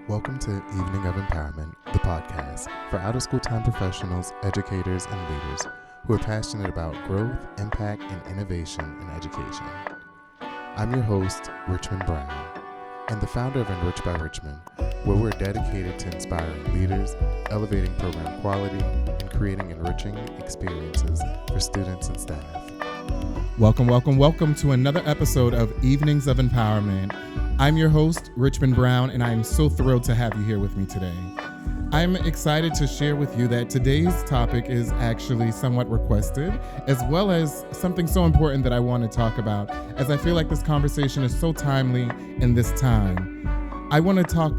Welcome to Evening of Empowerment, the podcast for out-of-school time professionals, educators, and leaders who are passionate about growth, impact, and innovation in education. I'm your host, Richmond Brown, and the founder of Enrich by Richmond, where we're dedicated to inspiring leaders, elevating program quality, and creating enriching experiences for students and staff. Welcome to another episode of Evenings of Empowerment. I'm your host, Richmond Brown, and I'm so thrilled to have you here with me today. I'm excited to share with you that today's topic is actually somewhat requested, as well as something so important that I want to talk about, as I feel like this conversation is so timely in this time. I want to talk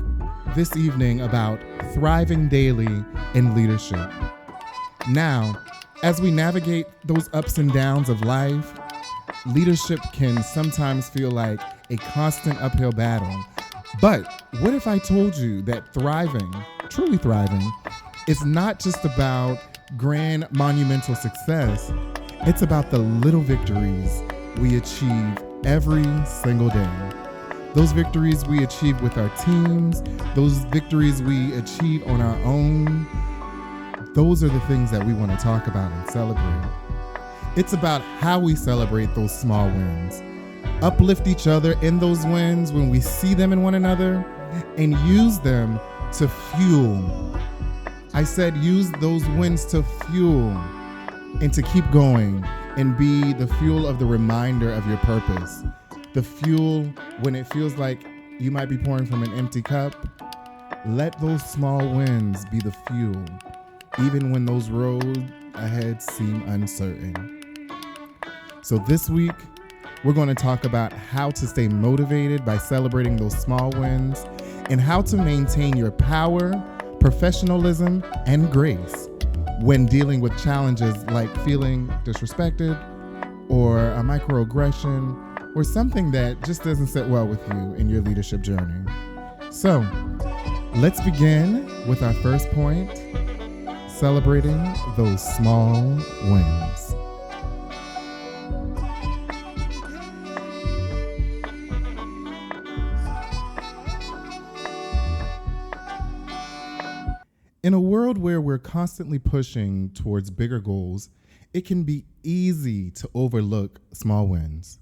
this evening about thriving daily in leadership. Now, as we navigate those ups and downs of life, leadership can sometimes feel like a constant uphill battle. But what if I told you that thriving, truly thriving, is not just about grand monumental success, it's about the little victories we achieve every single day. Those victories we achieve with our teams, those victories we achieve on our own, those are the things that we want to talk about and celebrate. It's about how we celebrate those small wins, uplift each other in those wins when we see them in one another, and use them to fuel. I said use those wins to fuel and to keep going and be the fuel of the reminder of your purpose. The fuel when it feels like you might be pouring from an empty cup. Let those small wins be the fuel, even when those roads ahead seem uncertain. So this week, we're going to talk about how to stay motivated by celebrating those small wins and how to maintain your power, professionalism, and grace when dealing with challenges like feeling disrespected or a microaggression or something that just doesn't sit well with you in your leadership journey. So let's begin with our first point, celebrating those small wins. In a world where we're constantly pushing towards bigger goals, it can be easy to overlook small wins.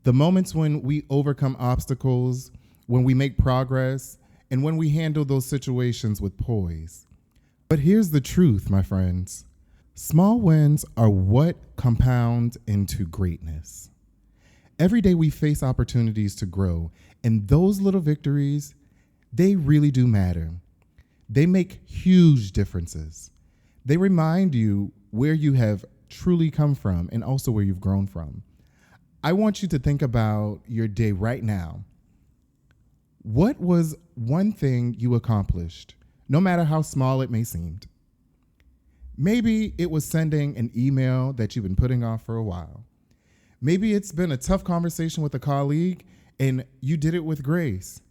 The moments when we overcome obstacles, when we make progress, and when we handle those situations with poise. But here's the truth, my friends. Small wins are what compound into greatness. Every day we face opportunities to grow, and those little victories, they really do matter. They make huge differences. They remind you where you have truly come from and also where you've grown from. I want you to think about your day right now. What was one thing you accomplished, no matter how small it may seem? Maybe it was sending an email that you've been putting off for a while. Maybe it's been a tough conversation with a colleague and you did it with grace.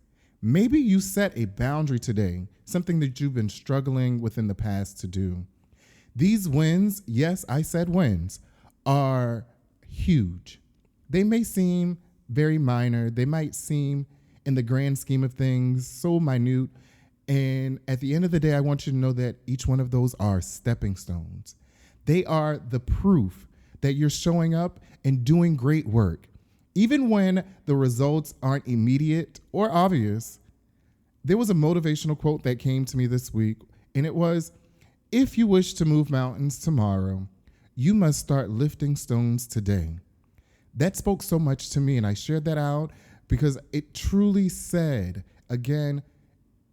Maybe you set a boundary today, something that you've been struggling with in the past to do. These wins, yes, I said wins, are huge. They may seem very minor. They might seem, in the grand scheme of things, so minute. And at the end of the day, I want you to know that each one of those are stepping stones. They are the proof that you're showing up and doing great work. Even when the results aren't immediate or obvious. There was a motivational quote that came to me this week, and it was, "If you wish to move mountains tomorrow, you must start lifting stones today." That spoke so much to me, and I shared that out because it truly said, again,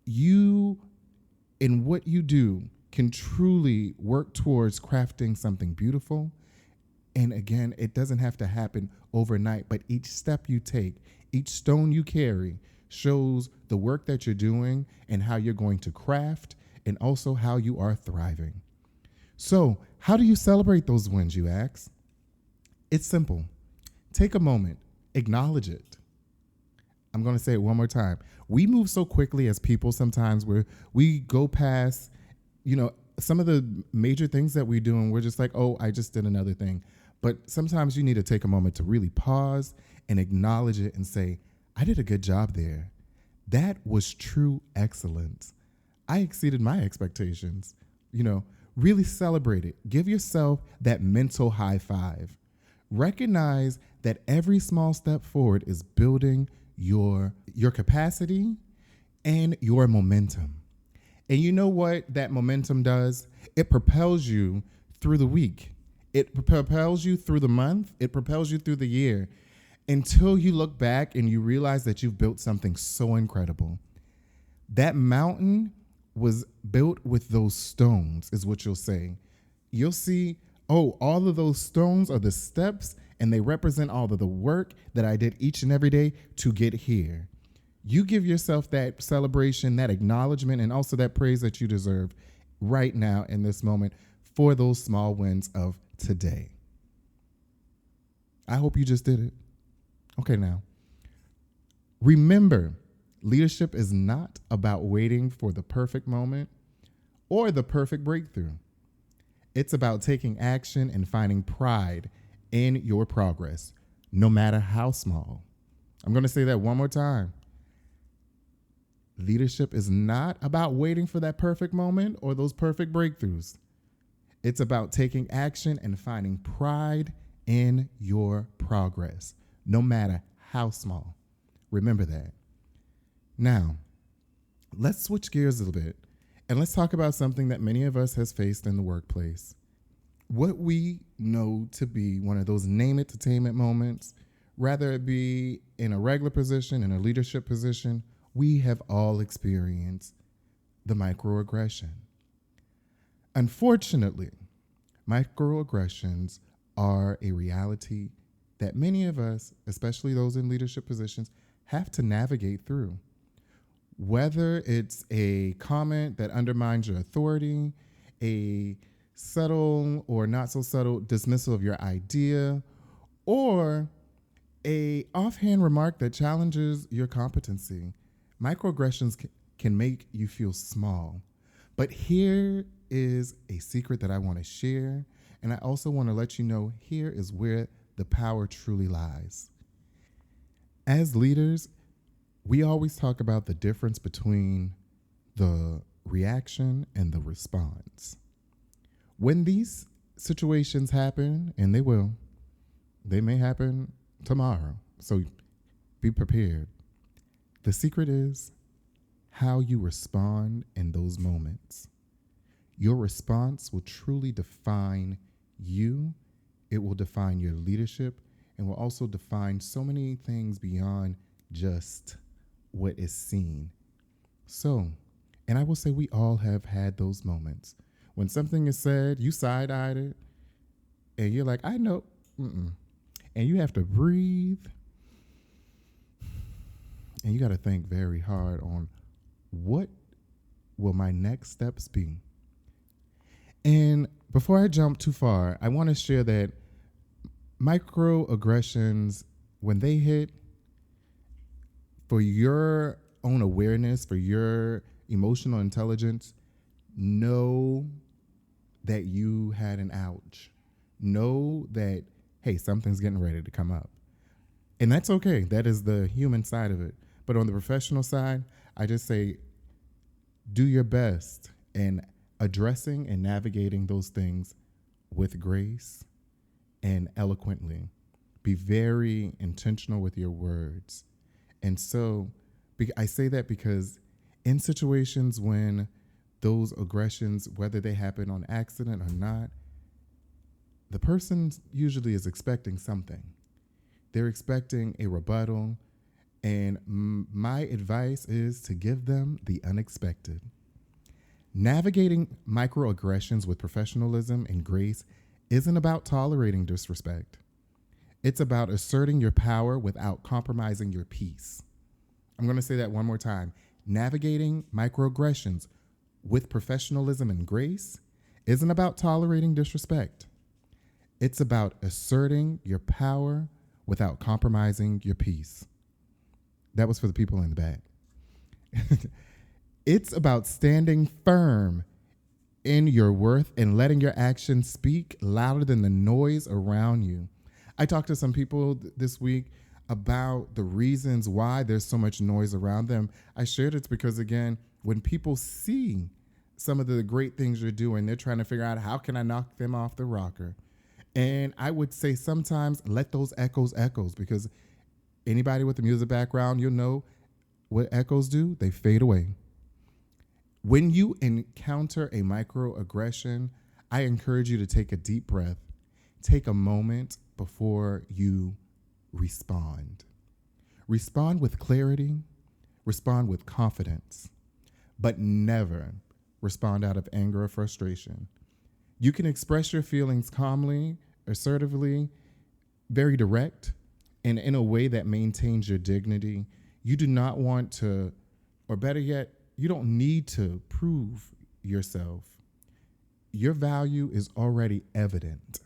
you in what you do can truly work towards crafting something beautiful. And again, it doesn't have to happen overnight, but each step you take, each stone you carry shows the work that you're doing and how you're going to craft and also how you are thriving. So how do you celebrate those wins, you ask? It's simple. Take a moment, acknowledge it. I'm going to say it one more time. We move so quickly as people sometimes where we go past, some of the major things that we do and we're just like, oh, I just did another thing. But sometimes you need to take a moment to really pause and acknowledge it and say, I did a good job there. That was true excellence. I exceeded my expectations. Really celebrate it. Give yourself that mental high five. Recognize that every small step forward is building your capacity and your momentum. And you know what that momentum does? It propels you through the week. It propels you through the month. It propels you through the year until you look back and you realize that you've built something so incredible. That mountain was built with those stones, is what you'll say. You'll see, oh, all of those stones are the steps, and they represent all of the work that I did each and every day to get here. You give yourself that celebration, that acknowledgement, and also that praise that you deserve right now in this moment for those small wins of today. I hope you just did it. Okay, now, remember, leadership is not about waiting for the perfect moment or the perfect breakthrough. It's about taking action and finding pride in your progress, no matter how small. I'm going to say that one more time. Leadership is not about waiting for that perfect moment or those perfect breakthroughs. It's about taking action and finding pride in your progress, no matter how small. Remember that. Now, let's switch gears a little bit and let's talk about something that many of us has faced in the workplace. What we know to be one of those name it to tame it moments, whether it be in a regular position, in a leadership position, we have all experienced the microaggression. Unfortunately, microaggressions are a reality that many of us, especially those in leadership positions, have to navigate through. Whether it's a comment that undermines your authority, a subtle or not so subtle dismissal of your idea, or a offhand remark that challenges your competency. Microaggressions can make you feel small. But here is a secret that I want to share, and I also want to let you know here is where the power truly lies. As leaders, we always talk about the difference between the reaction and the response. When these situations happen, and they may happen tomorrow, so be prepared. The secret is how you respond in those moments. Your response will truly define you. It will define your leadership and will also define so many things beyond just what is seen. So, and I will say we all have had those moments. When something is said, you side-eyed it, and you're like, I know, and you have to breathe, and you got to think very hard on what will my next steps be. And before I jump too far, I want to share that microaggressions, when they hit, for your own awareness, for your emotional intelligence, know that you had an ouch. Know that, hey, something's getting ready to come up. And that's okay. That is the human side of it. But on the professional side, I just say, do your best in addressing and navigating those things with grace and eloquently. Be very intentional with your words. And so I say that because in situations when those aggressions, whether they happen on accident or not, the person usually is expecting something. They're expecting a rebuttal. And my advice is to give them the unexpected. Navigating microaggressions with professionalism and grace isn't about tolerating disrespect. It's about asserting your power without compromising your peace. I'm going to say that one more time. Navigating microaggressions with professionalism and grace isn't about tolerating disrespect. It's about asserting your power without compromising your peace. That was for the people in the back. It's about standing firm in your worth and letting your actions speak louder than the noise around you. I talked to some people this week about the reasons why there's so much noise around them. I shared it's because, again, when people see some of the great things you're doing, they're trying to figure out, how can I knock them off the rocker? And I would say sometimes let those echoes, because anybody with a music background, you'll know what echoes do. They fade away. When you encounter a microaggression, I encourage you to take a deep breath. Take a moment before you respond. Respond with clarity, respond with confidence, but never respond out of anger or frustration. You can express your feelings calmly, assertively, very direct, and in a way that maintains your dignity. You do not want to, or better yet, you don't need to prove yourself. Your value is already evident.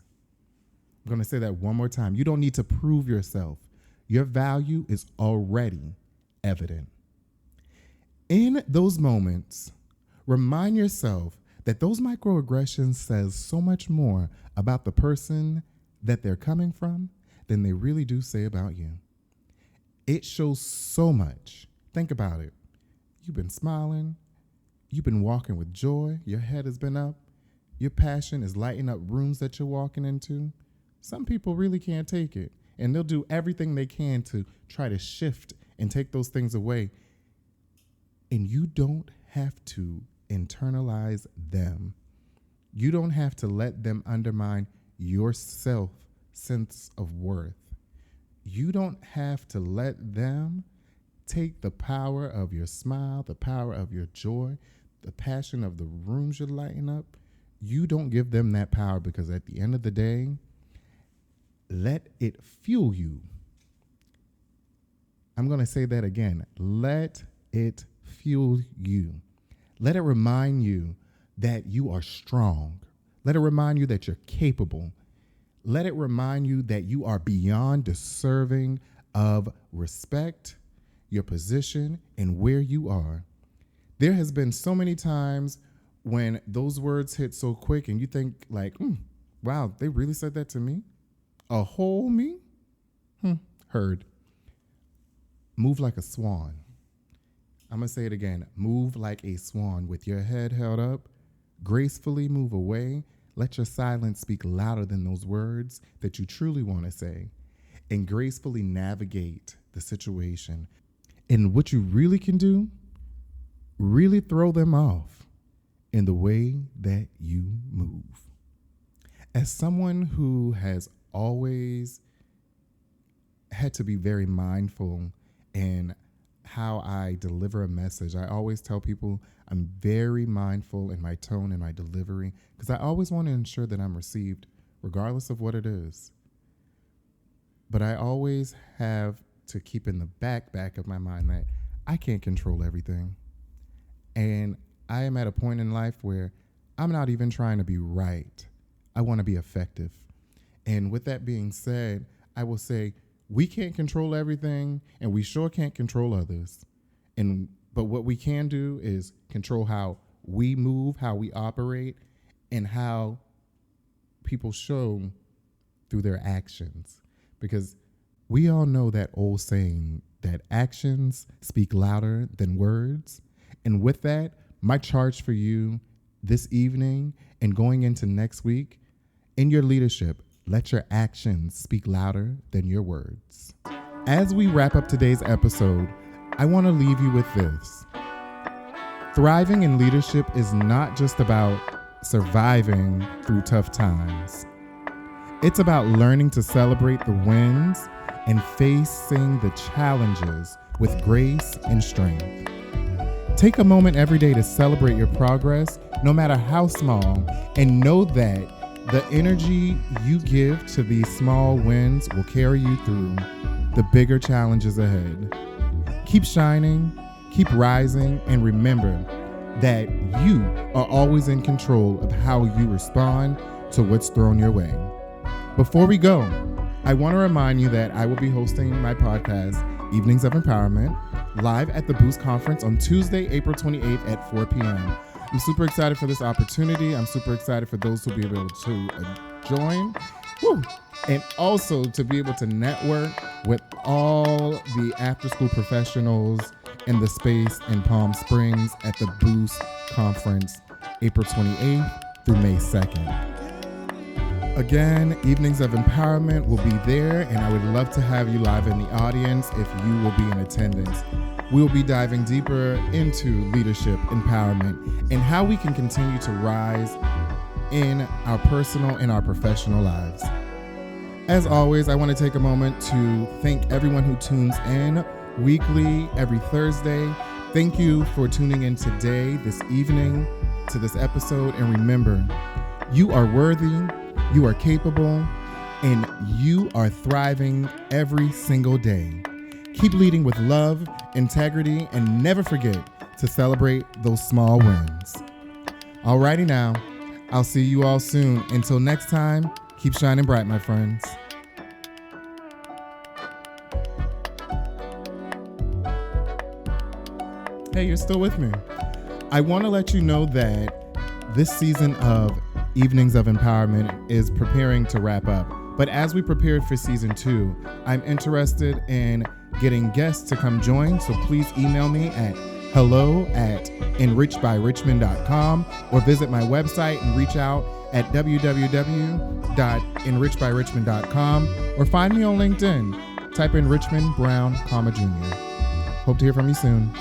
I'm going to say that one more time. You don't need to prove yourself. Your value is already evident. In those moments, remind yourself that those microaggressions says so much more about the person that they're coming from than they really do say about you. It shows so much. Think about it. You've been smiling. You've been walking with joy. Your head has been up. Your passion is lighting up rooms that you're walking into. Some people really can't take it, and they'll do everything they can to try to shift and take those things away. And you don't have to internalize them. You don't have to let them undermine your sense of worth. You don't have to let them take the power of your smile, the power of your joy, the passion of the rooms you're lighting up. You don't give them that power, because at the end of the day, let it fuel you. I'm going to say that again. Let it fuel you. Let it remind you that you are strong. Let it remind you that you're capable. Let it remind you that you are beyond deserving of respect, your position, and where you are. There has been so many times when those words hit so quick and you think like, wow, they really said that to me? A whole me? Heard. Move like a swan. I'm going to say it again. Move like a swan with your head held up. Gracefully move away. Let your silence speak louder than those words that you truly want to say. And gracefully navigate the situation. And what you really can do, really throw them off in the way that you move. As someone who has always had to be very mindful in how I deliver a message, I always tell people I'm very mindful in my tone and my delivery, because I always want to ensure that I'm received regardless of what it is. But I always have to keep in the back of my mind that I can't control everything. And I am at a point in life where I'm not even trying to be right. I want to be effective. And with that being said, I will say we can't control everything, and we sure can't control others. But what we can do is control how we move, how we operate, and how people show through their actions. Because we all know that old saying that actions speak louder than words. And with that, my charge for you this evening and going into next week, in your leadership, let your actions speak louder than your words. As we wrap up today's episode, I want to leave you with this. Thriving in leadership is not just about surviving through tough times. It's about learning to celebrate the wins and facing the challenges with grace and strength. Take a moment every day to celebrate your progress, no matter how small, and know that the energy you give to these small wins will carry you through the bigger challenges ahead. Keep shining, keep rising, and remember that you are always in control of how you respond to what's thrown your way. Before we go, I want to remind you that I will be hosting my podcast, Evenings of Empowerment, live at the Boost Conference on Tuesday, April 28th at 4 p.m. I'm super excited for this opportunity. I'm super excited for those who will be able to join. And also to be able to network with all the after-school professionals in the space in Palm Springs at the Boost Conference, April 28th through May 2nd. Again, Evenings of Empowerment will be there, and I would love to have you live in the audience if you will be in attendance. We'll be diving deeper into leadership, empowerment, and how we can continue to rise in our personal and our professional lives. As always, I want to take a moment to thank everyone who tunes in weekly, every Thursday. Thank you for tuning in today, this evening, to this episode. And remember, you are worthy, you are capable, and you are thriving every single day. Keep leading with love, integrity, and never forget to celebrate those small wins. Alrighty now, I'll see you all soon. Until next time, keep shining bright, my friends. Hey, you're still with me. I want to let you know that this season of Evenings of Empowerment is preparing to wrap up. But as we prepared for season 2, I'm interested in getting guests to come join. So please email me at hello@enrichedbyrichmond.com or visit my website and reach out at www.enrichedbyrichmond.com or find me on LinkedIn. Type in Richmond Brown, Jr. Hope to hear from you soon.